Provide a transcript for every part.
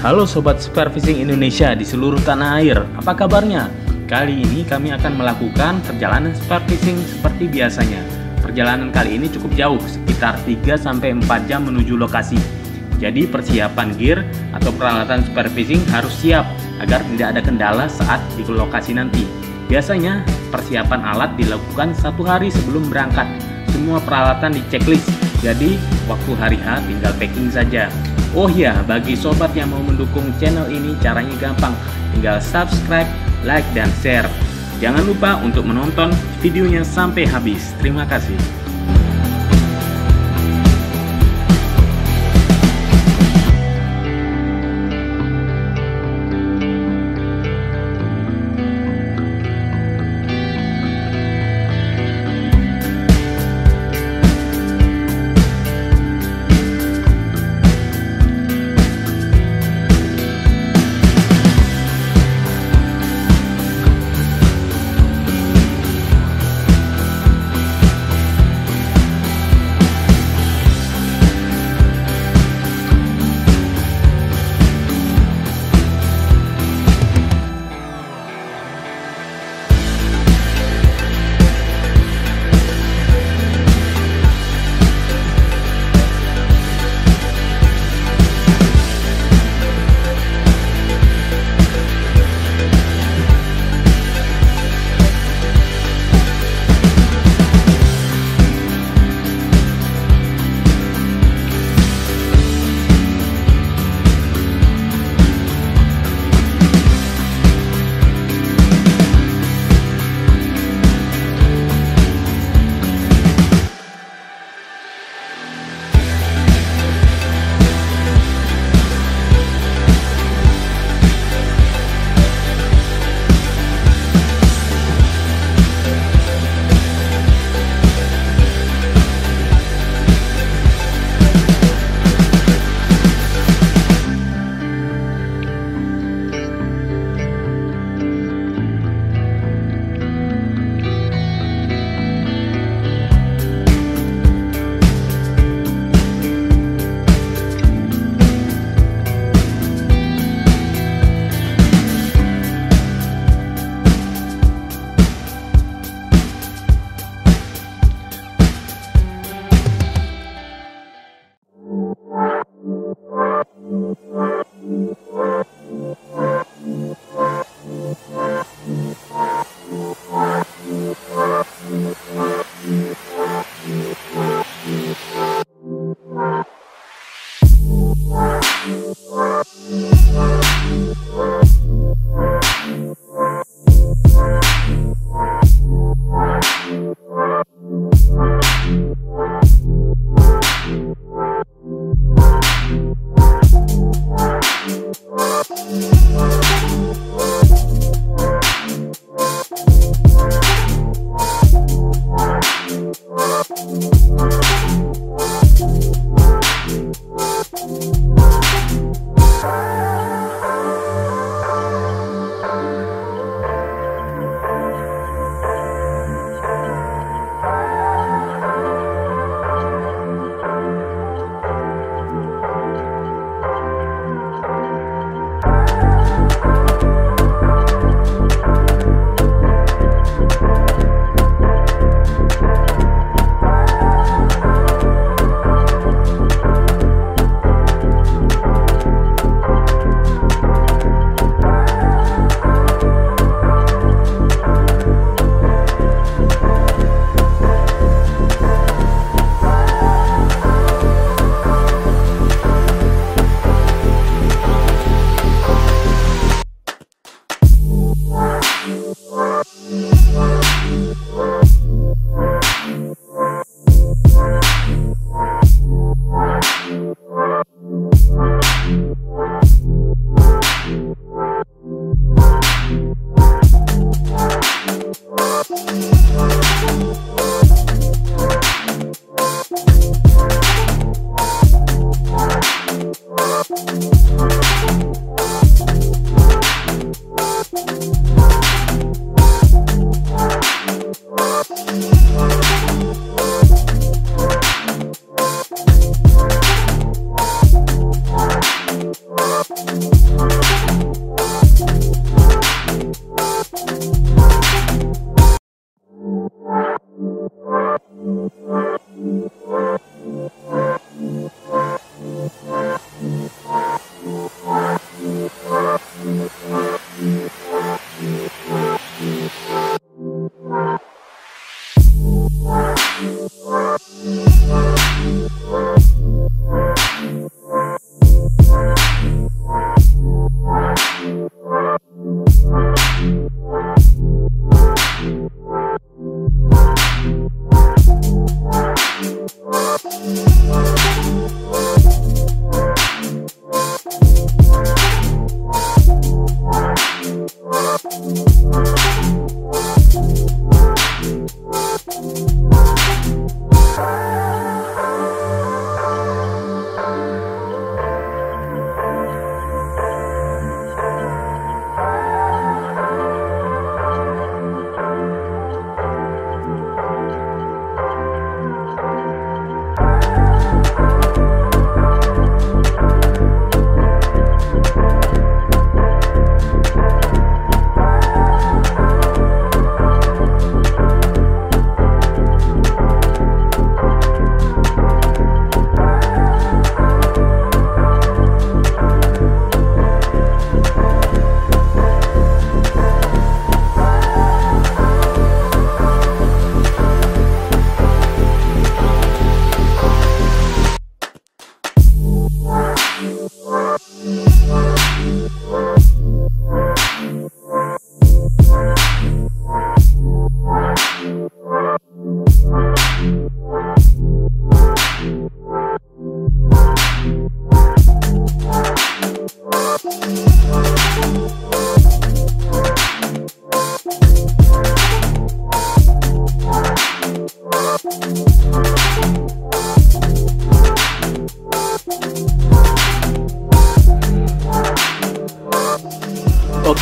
Halo Sobat Spearfishing Indonesia di seluruh tanah air, apa kabarnya? Kali ini kami akan melakukan perjalanan spearfishing seperti biasanya. Perjalanan kali ini cukup jauh, sekitar 3-4 jam menuju lokasi. Jadi persiapan gear atau peralatan spearfishing harus siap agar tidak ada kendala saat di lokasi nanti. Biasanya persiapan alat dilakukan 1 hari sebelum berangkat. Semua peralatan di checklist, jadi waktu hari H tinggal packing saja. Oh ya, bagi sobat yang mau mendukung channel ini caranya gampang, tinggal subscribe, like, dan share. Jangan lupa untuk menonton videonya sampai habis. Terima kasih.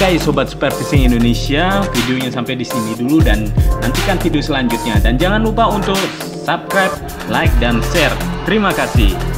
Oke Sobat Spearfishing Indonesia, videonya sampai di sini dulu dan nantikan video selanjutnya. Dan jangan lupa untuk subscribe, like, dan share. Terima kasih.